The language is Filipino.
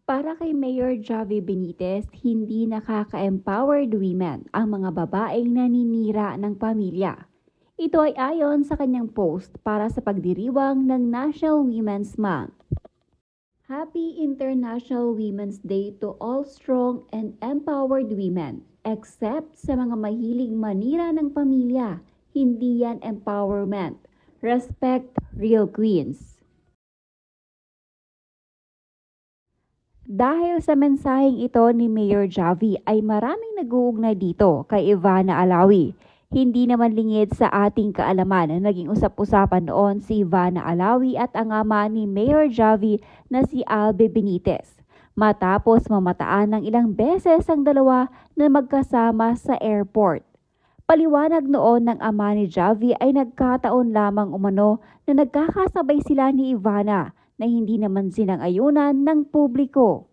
Para kay Mayor Javi Benitez, hindi nakaka-empowered women ang mga babaeng naninira ng pamilya. Ito ay ayon sa kanyang post para sa pagdiriwang ng National Women's Month. Happy International Women's Day to all strong and empowered women, except sa mga mahilig manira ng pamilya. Hindi yan empowerment. Respect real queens. Dahil sa mensaheng ito ni Mayor Javi ay maraming nag-uugnay dito kay Ivana Alawi. Hindi naman lingid sa ating kaalaman na naging usap-usapan noon si Ivana Alawi at ang ama ni Mayor Javi na si Albe Benitez. Matapos mamataan ng ilang beses ang dalawa na magkasama sa airport. Paliwanag noon ng ama ni Javi ay nagkataon lamang umano na nagkakasabay sila ni Ivana na hindi naman sinang-ayunan ng publiko.